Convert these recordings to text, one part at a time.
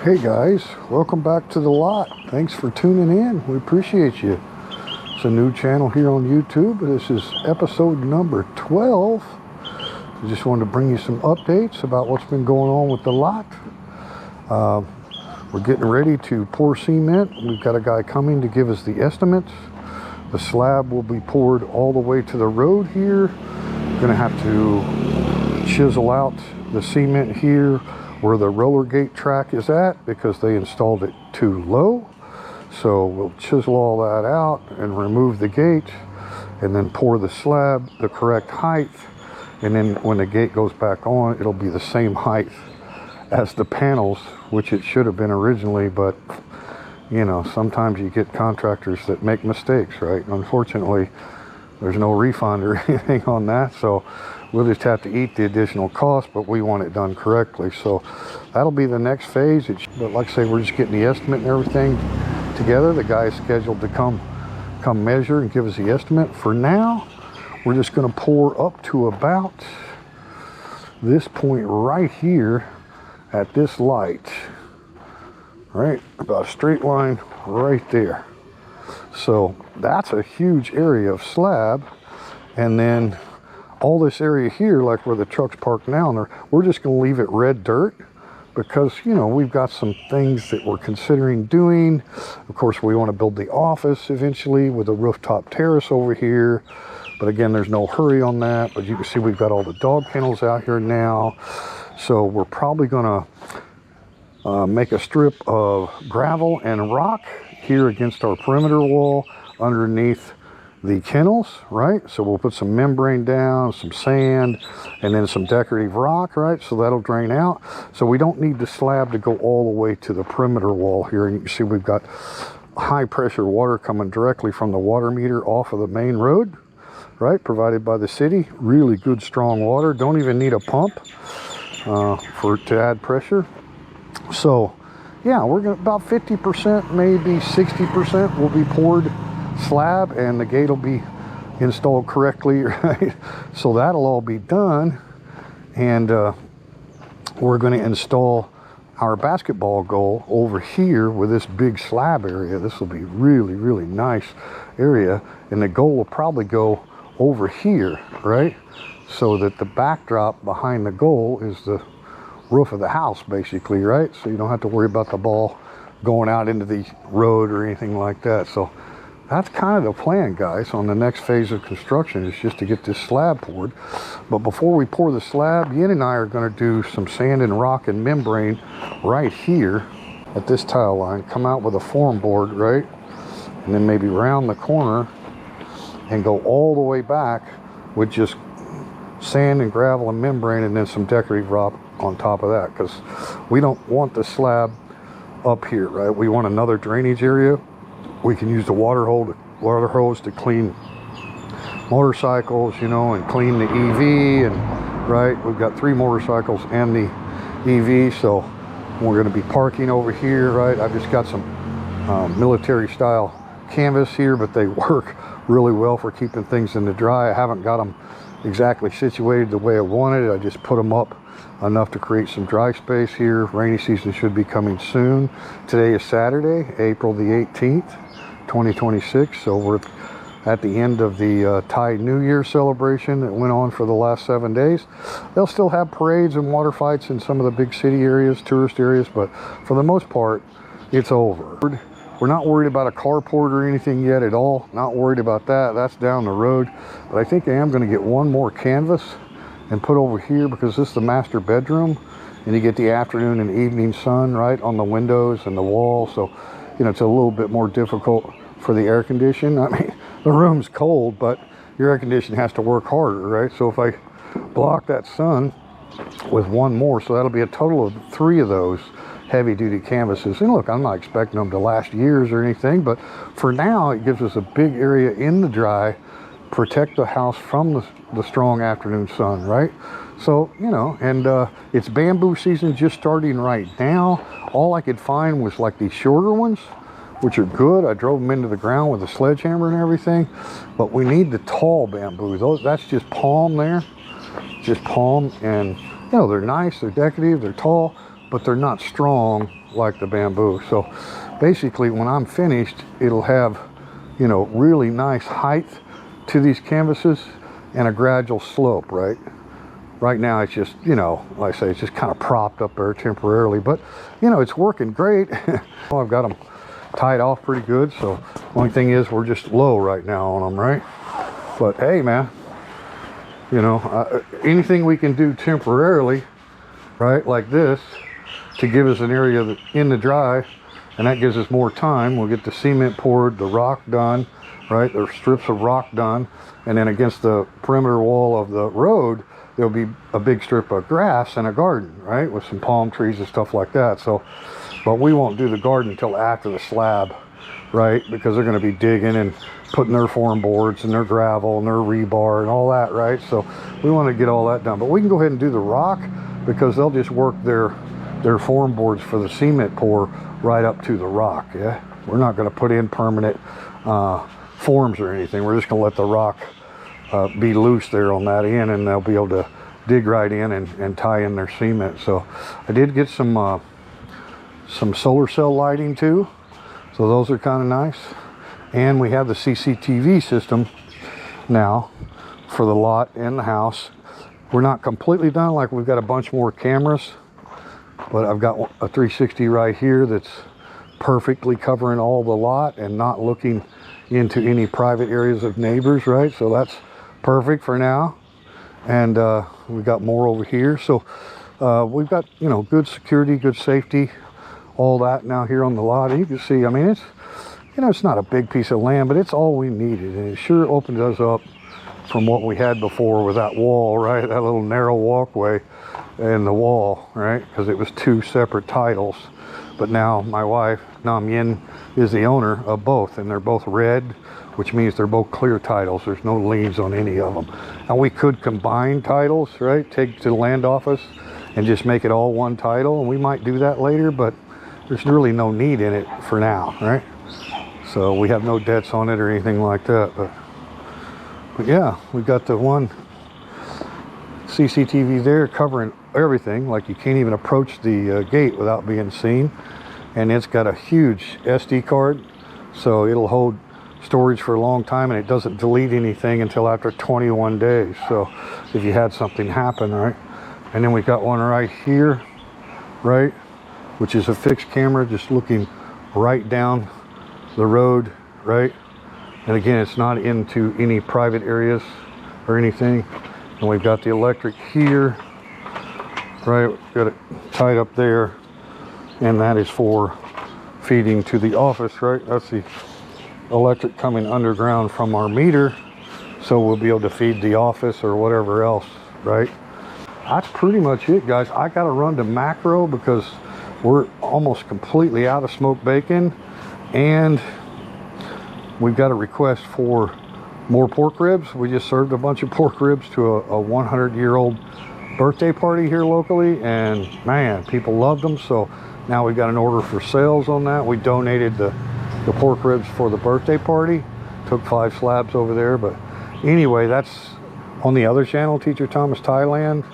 Hey guys, welcome back to the lot. Thanks for tuning in. We appreciate you. It's a new channel here on YouTube. This is episode number 12. I just wanted to bring you some updates about what's been going on with the lot. We're getting ready to pour cement. We've got a guy coming to give us the estimates. The slab will be poured all the way to the road here. We're gonna have to chisel out the cement here where the roller gate track is at because they installed it too low. So we'll chisel all that out and remove the gate and then pour the slab the correct height. And then when the gate goes back on, it'll be the same height as the panels, which it should have been originally, but you know, sometimes you get contractors that make mistakes, right? Unfortunately, there's no refund or anything on that, so we'll just have to eat the additional cost, but we want it done correctly. So that'll be the next phase. But like I say, we're just getting the estimate and everything together. The guy is scheduled to come measure and give us the estimate. For now, we're just going to pour up to about this point right here at this light. Right, about a straight line right there. So that's a huge area of slab. And then all this area here, like where the truck's parked now, we're just going to leave it red dirt because, you know, we've got some things that we're considering doing. Of course, we want to build the office eventually with a rooftop terrace over here. But again, there's no hurry on that. But you can see we've got all the dog kennels out here now. So we're probably going to make a strip of gravel and rock here against our perimeter wall underneath the kennels, right? So we'll put some membrane down, some sand, and then some decorative rock, right? So that'll drain out. So we don't need the slab to go all the way to the perimeter wall here. And you can see we've got high pressure water coming directly from the water meter off of the main road, right? Provided by the city. Really good, strong water. Don't even need a pump to add pressure. So yeah, we're gonna about 50%, maybe 60% will be poured slab, and the gate will be installed correctly, right? So that'll all be done, and we're going to install our basketball goal over here with this big slab area. This will be really, really nice area, and the goal will probably go over here, right? So that the backdrop behind the goal is the roof of the house, basically, right? So you don't have to worry about the ball going out into the road or anything like that. So that's kind of the plan, guys, on the next phase of construction, is just to get this slab poured. But before we pour the slab, Yin and I are going to do some sand and rock and membrane right here at this tile line. Come out with a form board, right? And then maybe round the corner and go all the way back with just sand and gravel and membrane, and then some decorative rock on top of that, because we don't want the slab up here, right? We want another drainage area. We can use the water hose to clean motorcycles, you know, and clean the EV, and right, we've got 3 motorcycles and the EV, so we're going to be parking over here, right? I've just got some military style canvas here, but they work really well for keeping things in the dry. I haven't got them exactly situated the way I wanted it. I just put them up enough to create some dry space here. Rainy season should be coming soon. Today is Saturday, April the 18th, 2026. So we're at the end of the Thai New Year celebration that went on for the last 7 days. They'll still have parades and water fights in some of the big city areas, tourist areas, but for the most part, it's over. We're not worried about a carport or anything yet at all. Not worried about that. That's down the road. But I think I am going to get one more canvas and put over here, because this is the master bedroom, and you get the afternoon and evening sun right on the windows and the wall. So, you know, it's a little bit more difficult for the air condition. I mean, the room's cold, but your air condition has to work harder, right? So if I block that sun with one more, so that'll be a total of 3 of those heavy duty canvases. And look, I'm not expecting them to last years or anything, but for now it gives us a big area in the dry, protect the house from the strong afternoon sun, right? So, you know, and it's bamboo season just starting right now. All I could find was like these shorter ones, which are good. I drove them into the ground with a sledgehammer and everything, but we need the tall bamboo. That's just palm there, just palm, and you know, they're nice, they're decorative, they're tall, but they're not strong like the bamboo. So basically when I'm finished, it'll have, you know, really nice height to these canvases and a gradual slope, right? Right now it's just, you know, like I say, it's just kind of propped up there temporarily, but you know, it's working great. Well, I've got them tied off pretty good, so only thing is we're just low right now on them, right? But hey man, you know, anything we can do temporarily, right, like this, to give us an area that in the dry, and that gives us more time. We'll get the cement poured, the rock done, right, the strips of rock done, and then against the perimeter wall of the road there'll be a big strip of grass and a garden, right, with some palm trees and stuff like that. So, but we won't do the garden until after the slab, right, because they're going to be digging and putting their form boards and their gravel and their rebar and all that, right? So we want to get all that done, but we can go ahead and do the rock because they'll just work their form boards for the cement pour right up to the rock. Yeah, we're not going to put in permanent forms or anything. We're just going to let the rock be loose there on that end, and they'll be able to dig right in and tie in their cement. So I did get some solar cell lighting too, so those are kind of nice. And we have the CCTV system now for the lot and the house. We're not completely done, like we've got a bunch more cameras, but I've got a 360 right here that's perfectly covering all the lot and not looking into any private areas of neighbors, right? So that's perfect for now. And we've got more over here. So we've got, you know, good security, good safety, all that now here on the lot. And you can see, I mean, it's, you know, it's not a big piece of land, but it's all we needed. And it sure opened us up from what we had before with that wall, right? That little narrow walkway and the wall, right? Because it was two separate titles. But now my wife, Nam Yin, is the owner of both, and they're both red, which means they're both clear titles. There's no liens on any of them. And we could combine titles, right? Take to the land office and just make it all one title, and we might do that later, but there's really no need in it for now, right? So we have no debts on it or anything like that. But yeah, we've got the one CCTV there covering everything, like you can't even approach the gate without being seen. And it's got a huge SD card, so it'll hold storage for a long time, and it doesn't delete anything until after 21 days. So if you had something happen, right? And then we got one right here, right, which is a fixed camera just looking right down the road, right? And again, it's not into any private areas or anything. And we've got the electric here, right? We've got it tied up there, and that is for feeding to the office, right? That's the electric coming underground from our meter, so we'll be able to feed the office or whatever else, right? That's pretty much it, guys. I gotta run to Makro because we're almost completely out of smoked bacon, and we've got a request for more pork ribs. We just served a bunch of pork ribs to a 100-year-old birthday party here locally, and man, people loved them. So now we've got an order for sales on that. We donated the pork ribs for the birthday party, took 5 slabs over there. But anyway, that's on the other channel, Teacher Thomas Thailand,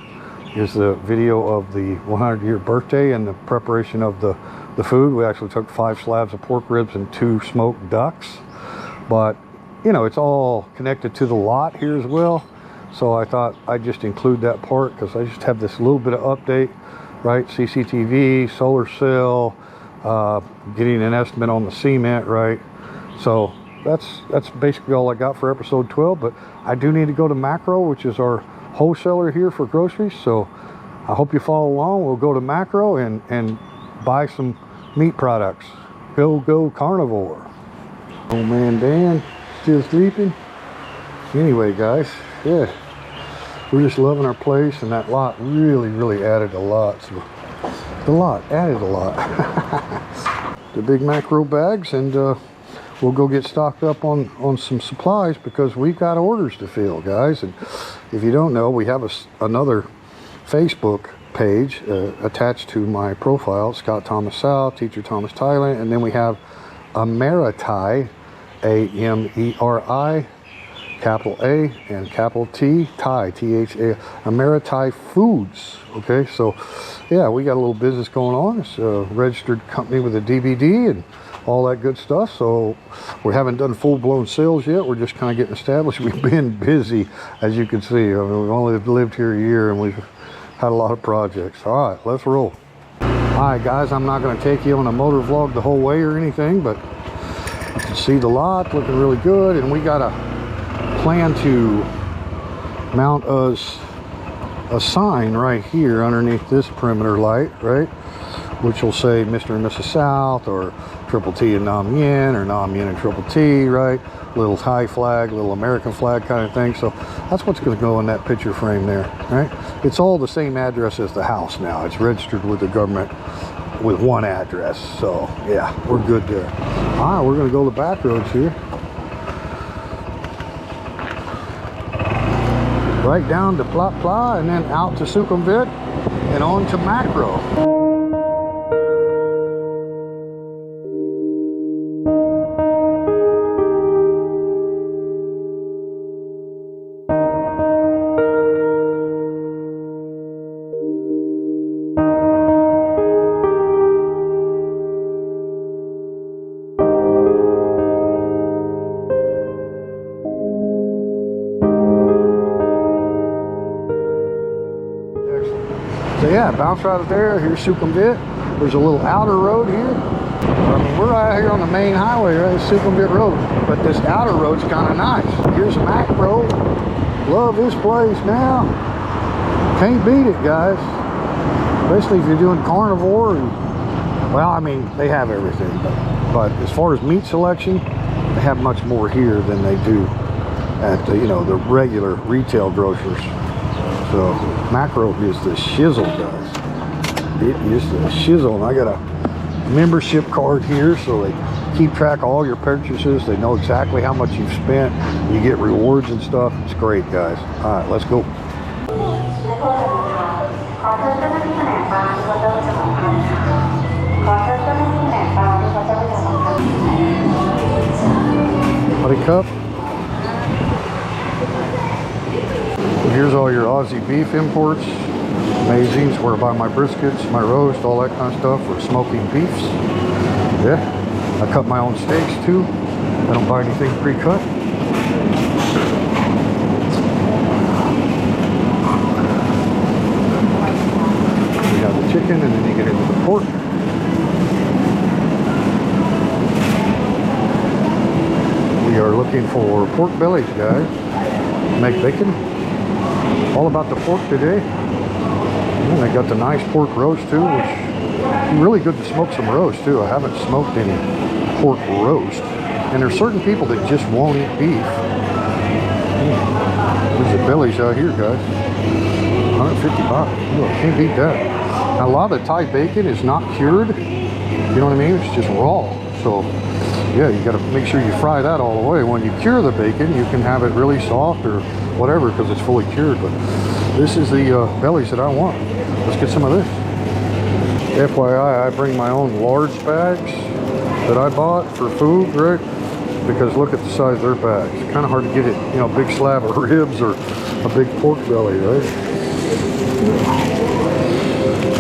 is the video of the 100-year birthday and the preparation of the food. We actually took 5 slabs of pork ribs and 2 smoked ducks. But you know, it's all connected to the lot here as well, so I thought I'd just include that part because I just have this little bit of update, right? CCTV, solar cell, getting an estimate on the cement, right? So that's basically all I got for episode 12. But I do need to go to Makro, which is our wholesaler here for groceries, so I hope you follow along. We'll go to Makro and buy some meat products. Go carnivore. Old man Dan still sleeping. Anyway, guys, yeah, we're just loving our place, and that lot really added a lot. So the lot added a lot. The big Makro bags, and we'll go get stocked up on some supplies because we've got orders to fill, guys. And if you don't know, we have another Facebook page attached to my profile, Scott Thomas South, Teacher Thomas Thailand, and then we have AmeriThai, AmeriThai capital A and capital T, Thai, T-H-A, AmeriThai Foods. Okay, so yeah, we got a little business going on. It's a registered company with a DVD and all that good stuff. So we haven't done full-blown sales yet. We're just kind of getting established. We've been busy, as you can see. I mean, we've only lived here a year and we've had a lot of projects. All right, let's roll. All right, guys, I'm not going to take you on a motor vlog the whole way or anything, but you can see the lot looking really good, and we got a plan to mount us a sign right here underneath this perimeter light, right, which will say Mr. and Mrs. South, or Triple T and Nam Yen, or Nam Yen and Triple T, right? Little Thai flag, little American flag kind of thing. So that's what's going to go in that picture frame there, right? It's all the same address as the house now. It's registered with the government with one address. So yeah, we're good there. All right, we're going to go the back roads here. Right down to Pla Pla, and then out to Succulent and on to Makro. So yeah, bounce right there. Here's Succulent. There's a little outer road here. I mean, we're right here on the main highway, right? Succulent Road. But this outer road's kind of nice. Here's Makro. Love this place now. Can't beat it, guys. Especially if you're doing carnivore. Well, I mean, they have everything. But as far as meat selection, they have much more here than they do at the, the regular retail grocers. So Makro is the shizzle, guys. It is the shizzle. And I got a membership card here, so they keep track of all your purchases. They know exactly how much you've spent. You get rewards and stuff. It's great, guys. All right, let's go. Buddy cup. Here's all your Aussie beef imports. Amazing. It's where I buy my briskets, my roast, all that kind of stuff for smoking beefs. Yeah. I cut my own steaks too. I don't buy anything pre-cut. We got the chicken, and then you get into the pork. We are looking for pork bellies, guys. Make bacon. All about the pork today. And they got the nice pork roast too, which is really good to smoke some roast too. I haven't smoked any pork roast. And there's certain people that just won't eat beef. There's the bellies out here, guys. 150 bucks. Oh, I can't beat that. Now, a lot of Thai bacon is not cured. You know what I mean? It's just raw. So yeah, you got to make sure you fry that all the way. When you cure the bacon, you can have it really soft or whatever because it's fully cured. But this is the bellies that I want. Let's get some of this. FYI, I bring my own large bags that I bought for food, right? Because look at the size of their bags. It's kind of hard to get it, a big slab of ribs or a big pork belly, right?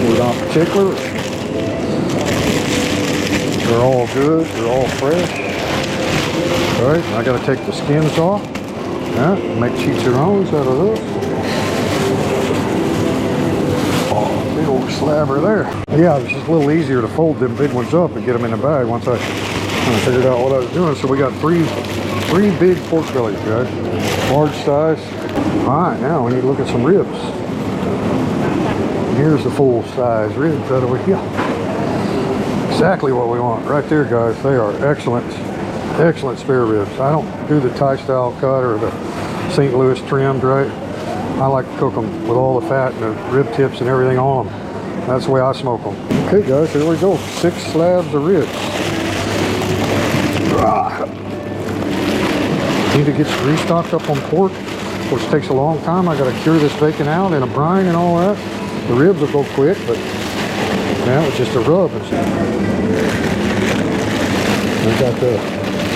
We're not particular. They're all good. They're all fresh. All right, I got to take the skins off. Yeah, make chicharrones out of those. Oh, big old slabber there. Yeah, it's just a little easier to fold them big ones up and get them in the bag once I kind of figured out what I was doing. So we got three big pork bellies, guys. Large size. All right, now we need to look at some ribs. Here's the full size ribs out over here. Exactly what we want right there, guys. They are excellent spare ribs. I don't do the Thai style cut or the St. Louis trimmed, right? I like to cook them with all the fat and the rib tips and everything on them. That's the way I smoke them. Okay, guys, here we go. 6 slabs of ribs. Need to get restocked up on pork, which takes a long time. I got to cure this bacon out in a brine and all that. The ribs will go quick, but now it's just a rub. We got the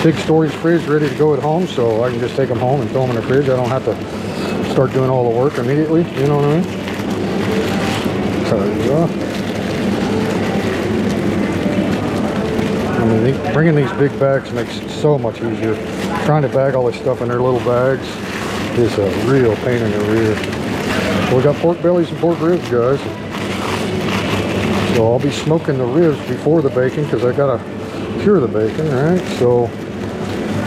big storage fridge ready to go at home, so I can just take them home and throw them in the fridge. I don't have to start doing all the work immediately, you know what I mean? So there you go. I mean, bringing these big bags makes it so much easier. Trying to bag all this stuff in their little bags is a real pain in the rear. So we got pork bellies and pork ribs, guys. So I'll be smoking the ribs before the bacon because I gotta cure the bacon, right? So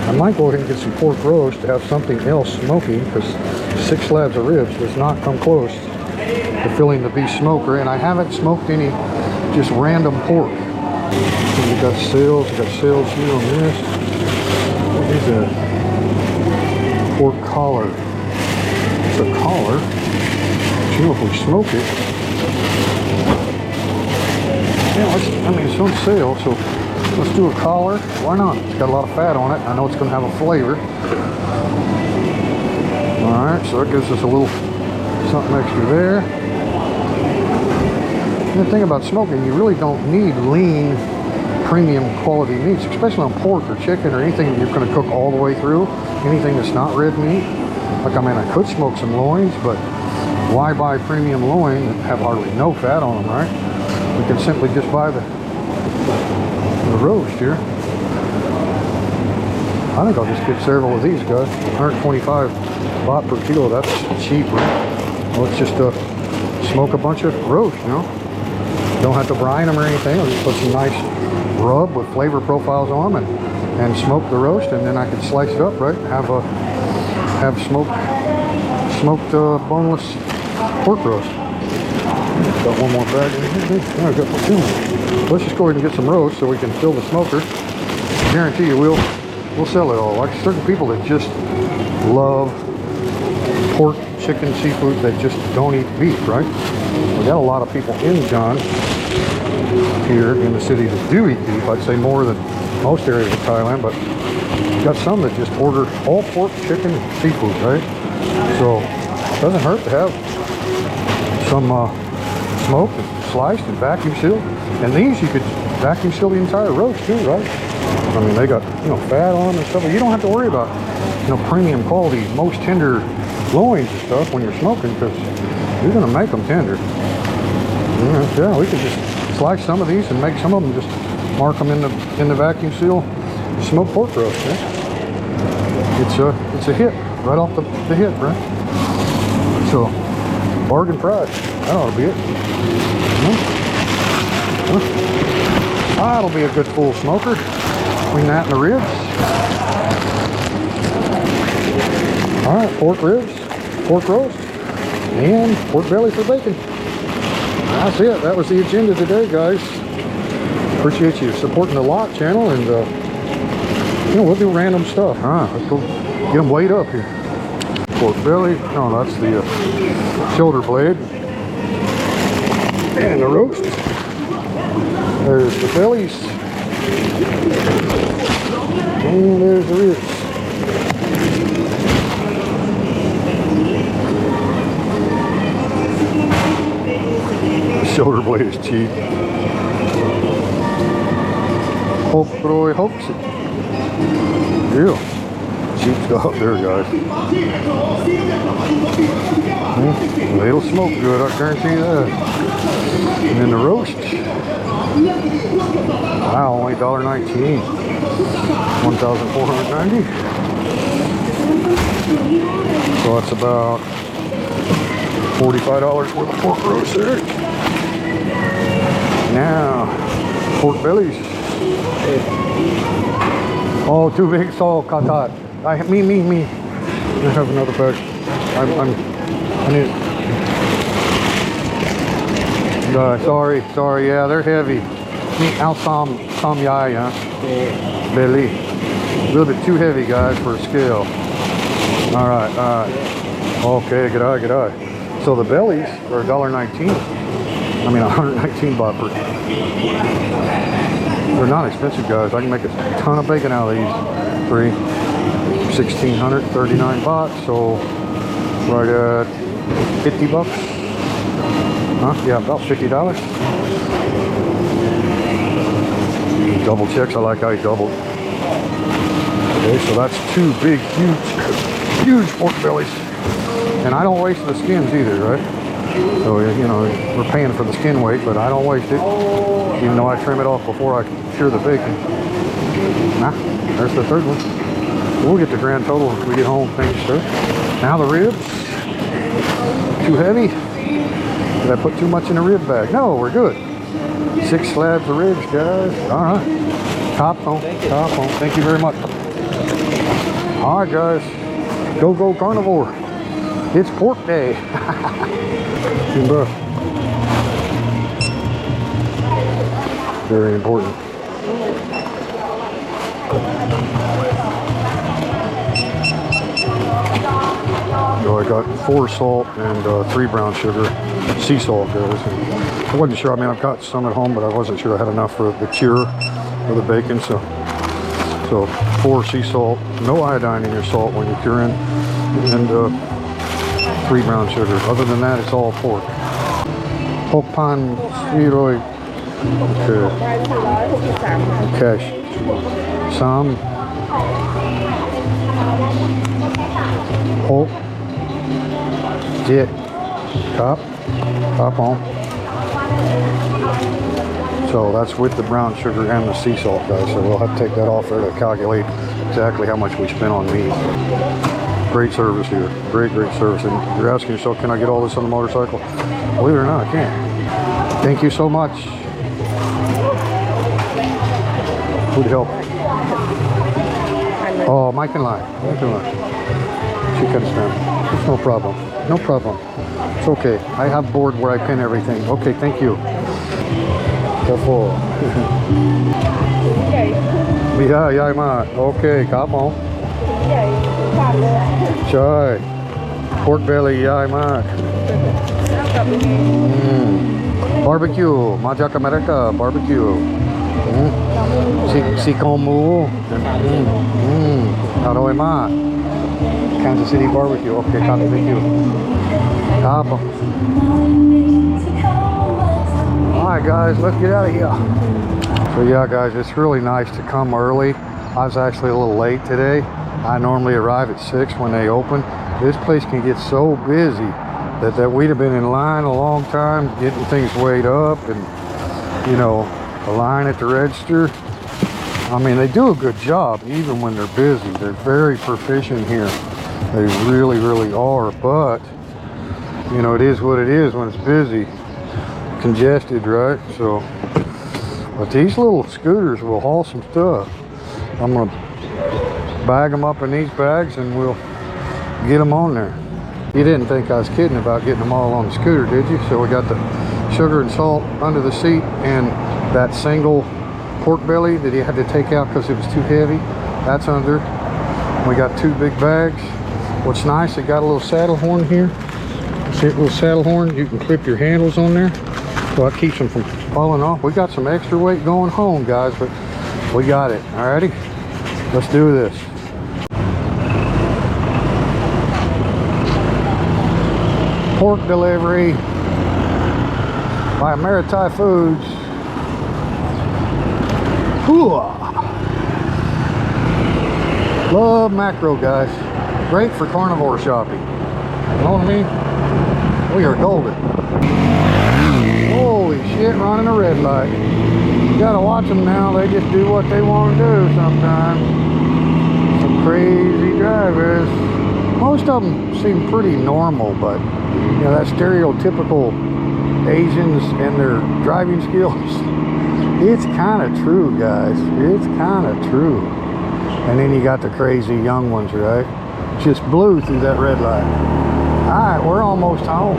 I might go ahead and get some pork roast to have something else smoking, because 6 slabs of ribs does not come close to filling the beef smoker, and I haven't smoked any just random pork. So we got sales here on this. What is that? Pork collar. It's a collar. You know, if we smoke it, yeah, I mean, it's on sale, so let's do a collar. Why not? It's got a lot of fat on it. I know it's going to have a flavor. Alright, so that gives us a little something extra there. And the thing about smoking, you really don't need lean, premium quality meats, especially on pork or chicken or anything that you're going to cook all the way through. Anything that's not red meat. Like, I mean, I could smoke some loins, but why buy premium loin that have hardly no fat on them, right? We can simply just buy the roast here. I think I'll just get several of these, guys. 125 baht per kilo. That's cheap, right? Well, let's just smoke a bunch of roast, you know. Don't have to brine them or anything. I'll just put some nice rub with flavor profiles on them and smoke the roast, and then I can slice it up, right? Have smoked boneless pork roast. Got one more bag in here. Yeah, I got two more. Let's just go ahead and get some roast so we can fill the smoker. I guarantee you we'll sell it all. Like certain people that just love pork, chicken, seafood, that just don't eat beef, right? We got a lot of people in John here in the city that do eat beef. I'd say more than most areas of Thailand, but got some that just order all pork, chicken, and seafood, right? So it doesn't hurt to have some smoked and sliced and vacuum sealed. And these you could vacuum seal the entire roast too, right? I mean, they got, you know, fat on them and stuff, but you don't have to worry about, you know, premium quality, most tender loins and stuff when you're smoking, because you're going to make them tender. Yeah, we could just slice some of these and make some of them, just mark them in the vacuum seal smoked pork roast, right? It's a hit right off the hit, right? So bargain price. That ought to be it. That'll be a good full smoker between that and the ribs. All right, pork ribs, pork roast, and pork belly for bacon. That's it. That was the agenda today, guys. Appreciate you supporting the Lot channel, and you know, we'll do random stuff. All right, let's go get them weighed up here. Pork belly. No, that's the shoulder blade. And the roast. There's the bellies. And there's the ribs. The shoulder blade is cheap. Makro hopes it. Yeah. Cheap stuff there, guys. It'll smoke good, I guarantee you that. And then the roast. Wow, only $1.19. $1,490. So that's about $45 worth of pork roast there. Now, pork bellies. Oh, too big, so katat. Me. I have another bag. I need. Sorry. Yeah, they're heavy. Me out some yaya. Belly. A little bit too heavy, guys, for a scale. All right. Okay, good eye. So the bellies are $1.19. I mean, 119 baht per. They're not expensive, guys. I can make a ton of bacon out of these. 1,639 baht, so right at 50 bucks. Huh? Yeah, about $50. Double checks. I like how he doubled. Okay, so that's two big, huge pork bellies. And I don't waste the skins either, right? So, you know, we're paying for the skin weight, but I don't waste it. Even though I trim it off before I cure the bacon. Nah, there's the third one. We'll get the grand total when we get home. Thank you, sir. Now the ribs. Too heavy? Did I put too much in the rib bag? No, we're good. 6 slabs of ribs, guys. All right. Top on. Thank you very much. All right, guys. Go carnivore. It's pork day. Very important. So I got 4 salt and 3 brown sugar, sea salt, guys. I wasn't sure. I mean, I've got some at home, but I wasn't sure I had enough for the cure for the bacon. So 4 sea salt, no iodine in your salt when you're curing, and 3 brown sugar. Other than that, it's all pork. Hokpan Siroi. Okay. Cash. Some. Hok. Jet. Top on. So that's with the brown sugar and the sea salt, guys. So we'll have to take that off there to calculate exactly how much we spent on meat. Great service here. Great service. And you're asking yourself, can I get all this on the motorcycle? Believe it or not, I can. Thank you so much. Who'd help? Oh, Mike and Line. She can stand. It's no problem. No problem. It's okay. I have board where I pin everything. Okay, thank you. Careful. Yeah, ma. Okay, come on. Trời. Pork belly, yeah, ma. Barbecue. Majak America. Barbecue. Si con mu. Aroy ma. Kansas City barbecue. Okay, thank you. Alright guys, let's get out of here. So yeah guys, it's really nice to come early. I was actually a little late today. I normally arrive at 6 when they open. This place can get so busy that we'd have been in line a long time getting things weighed up, and you know, the line at the register. I mean, they do a good job even when they're busy. They're very proficient here. They really are, but you know, it is what it is when it's busy. Congested, right? So, but these little scooters will haul some stuff. I'm gonna bag them up in these bags and we'll get them on there. You didn't think I was kidding about getting them all on the scooter, did you? So we got the sugar and salt under the seat, and that single pork belly that you had to take out because it was too heavy, that's under. We got 2 big bags. What's nice, it got a little saddle horn here. See a little saddle horn? You can clip your handles on there, so that keeps them from falling off. We got some extra weight going home, guys, but we got it. Alrighty, let's do this. Pork delivery by AmeriThai Foods. Hooah! Love Makro, guys. Great for carnivore shopping. You know what I mean? We are golden. Holy shit, running a red light. You gotta watch them now. They just do what they want to do sometimes. Some crazy drivers. Most of them seem pretty normal, but you know, that stereotypical Asians and their driving skills, it's kind of true, guys. It's kind of true. And then you got the crazy young ones, right? Just blew through that red light. All right, we're almost home.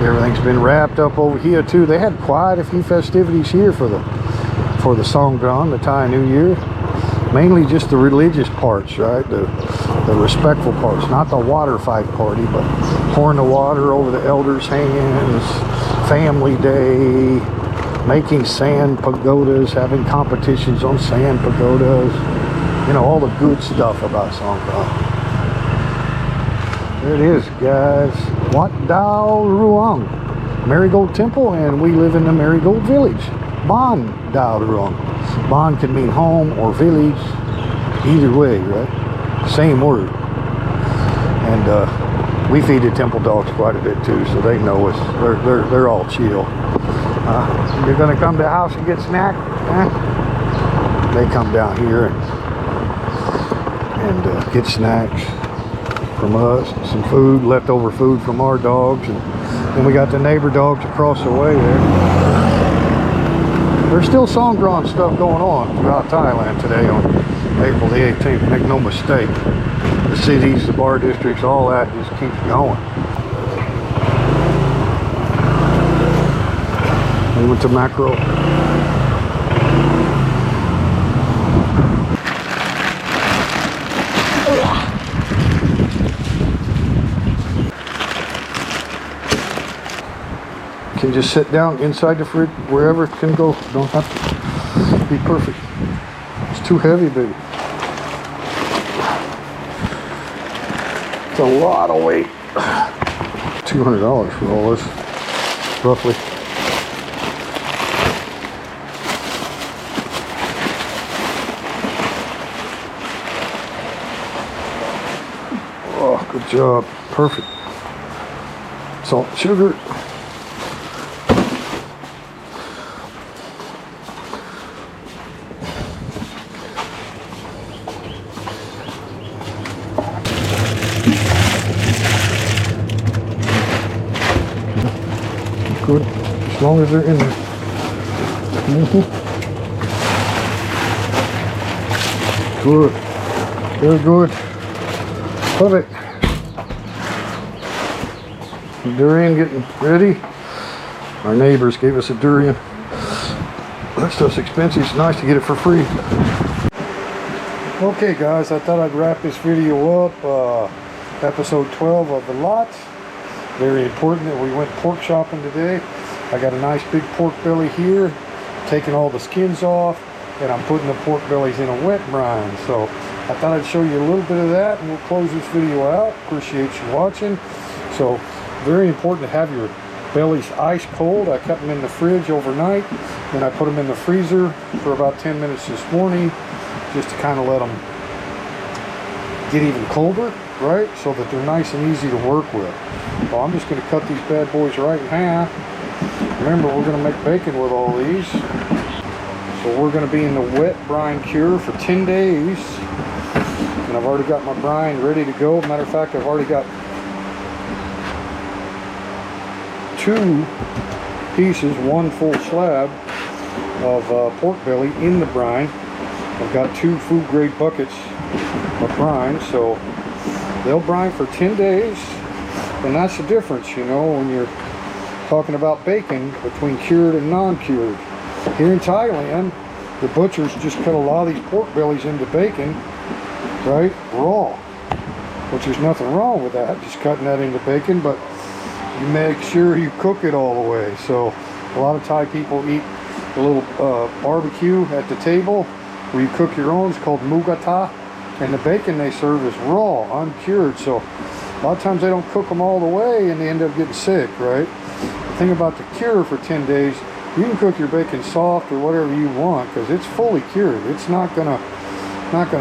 Everything's been wrapped up over here too. They had quite a few festivities here for the Songkran, the Thai New Year. Mainly just the religious parts, right? The respectful parts, not the water fight party, but pouring the water over the elders' hands, family day, making sand pagodas, having competitions on sand pagodas, you know, all the good stuff about Songkran. There it is, guys. Wat Dao Ruang, Marigold Temple, and we live in the Marigold Village. Ban Dao Ruang. Ban can mean home or village, either way, right? Same word. And we feed the temple dogs quite a bit too, so they know us. They're all chill. You're gonna come to the house and get snacked? They come down here and get snacks from us, some food, leftover food from our dogs, and then we got the neighbor dogs across the way there. There's still Songkran stuff going on throughout Thailand today on April the 18th. Make no mistake. The cities, the bar districts, all that just keeps going. We went to Makro. Can just sit down inside the fridge, wherever it can go. Don't have to be perfect. It's too heavy, baby. It's a lot of weight. $200 for all this, roughly. Oh, good job. Perfect. Salt, sugar. Good, as long as they're in there. Good, very good. Love it. Durian getting ready. Our neighbors gave us a durian. That stuff's expensive. It's nice to get it for free. Okay, guys, I thought I'd wrap this video up. Episode 12 of the lot. Very important that we went pork shopping today. I got a nice big pork belly here, taking all the skins off, and I'm putting the pork bellies in a wet brine. So I thought I'd show you a little bit of that, and we'll close this video out. Appreciate you watching. So very important to have your bellies ice cold. I kept them in the fridge overnight, then I put them in the freezer for about 10 minutes this morning, just to kind of let them get even colder, right? So that they're nice and easy to work with. Well, I'm just going to cut these bad boys right in half. Remember, we're going to make bacon with all these. So we're going to be in the wet brine cure for 10 days. And I've already got my brine ready to go. Matter of fact, I've already got 2 pieces, 1 full slab of pork belly in the brine. I've got 2 food grade buckets of brine. So they'll brine for 10 days. And that's the difference, you know, when you're talking about bacon between cured and non-cured. Here in Thailand, the butchers just cut a lot of these pork bellies into bacon, right, raw, which there's nothing wrong with that, just cutting that into bacon, but you make sure you cook it all the way. So a lot of Thai people eat a little barbecue at the table where you cook your own. It's called mugata, and the bacon they serve is raw, uncured. So a lot of times they don't cook them all the way and they end up getting sick, right? The thing about the cure for 10 days, you can cook your bacon soft or whatever you want because it's fully cured. It's not gonna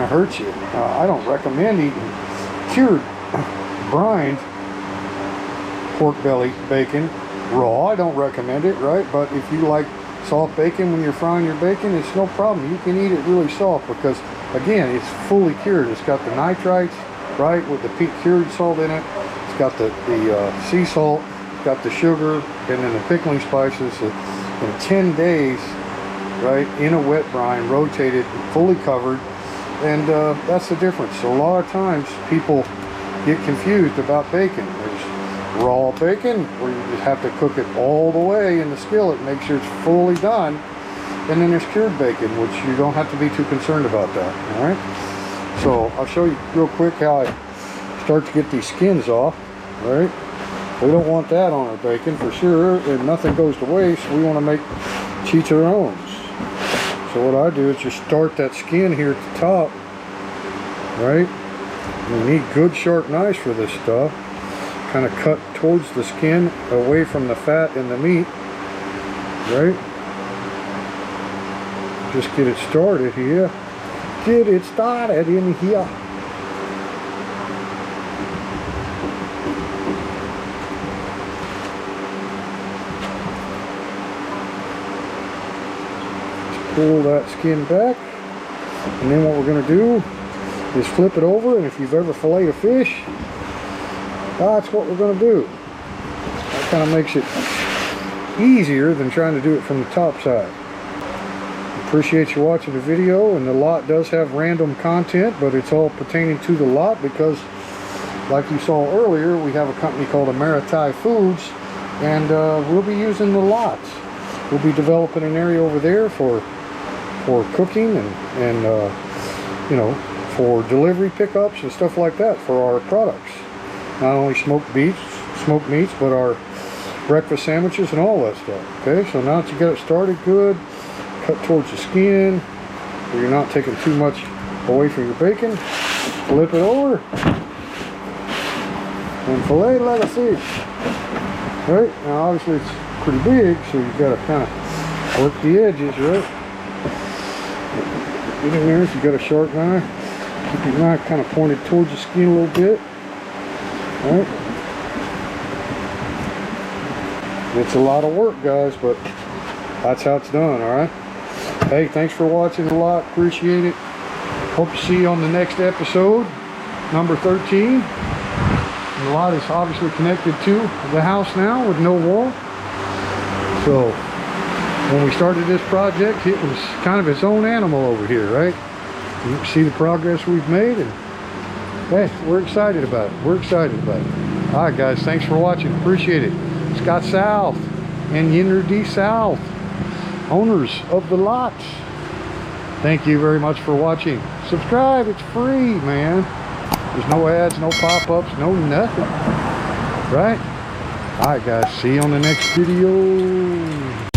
hurt you. I don't recommend eating cured brined pork belly bacon raw. I don't recommend it, right? But if you like soft bacon when you're frying your bacon, it's no problem. You can eat it really soft because, again, it's fully cured. It's got the nitrites, right, with the peat cured salt in it. It's got the sea salt, it's got the sugar, and then the pickling spices. In 10 days, right, in a wet brine, rotated, fully covered, and that's the difference. So a lot of times people get confused about bacon. There's raw bacon where you just have to cook it all the way in the skillet, make sure it's fully done, and then there's cured bacon, which you don't have to be too concerned about that. All right, so I'll show you real quick how I start to get these skins off. All right, we don't want that on our bacon for sure, and nothing goes to waste. We want to make chicharrones. So what I do is just start that skin here at the top, right? You need good sharp knives for this stuff. Kind of cut towards the skin, away from the fat and the meat, right? Just get it started here. Get it started in here. Pull that skin back, and then what we're going to do is flip it over. And if you've ever filleted a fish, that's what we're going to do. That kind of makes it easier than trying to do it from the top side. Appreciate you watching the video, and the lot does have random content, but it's all pertaining to the lot because, like you saw earlier, we have a company called AmeriThai Foods, and we'll be using the lots. We'll be developing an area over there for cooking and you know, for delivery pickups and stuff like that for our products. Not only smoked meats, but our breakfast sandwiches and all that stuff. Okay, so now that you got it started good, cut towards the skin, where you're not taking too much away from your bacon, flip it over, and fillet it like a fish. Right, now obviously it's pretty big, so you've got to kind of work the edges, right? Get in there if you got a sharp knife. Keep your knife kind of pointed towards the skin a little bit. Right? It's a lot of work, guys, but that's how it's done, alright? Hey, thanks for watching a lot. Appreciate it. Hope to see you on the next episode, number 13. And the lot is obviously connected to the house now with no wall. So when we started this project, it was kind of its own animal over here, right? You can see the progress we've made, and hey, we're excited about it. We're excited about it. All right, guys, thanks for watching. Appreciate it. Scott South and Yinner D South, owners of the lot. Thank you very much for watching. Subscribe, it's free, man. There's no ads, no pop-ups, no nothing. Right? All right, guys, see you on the next video.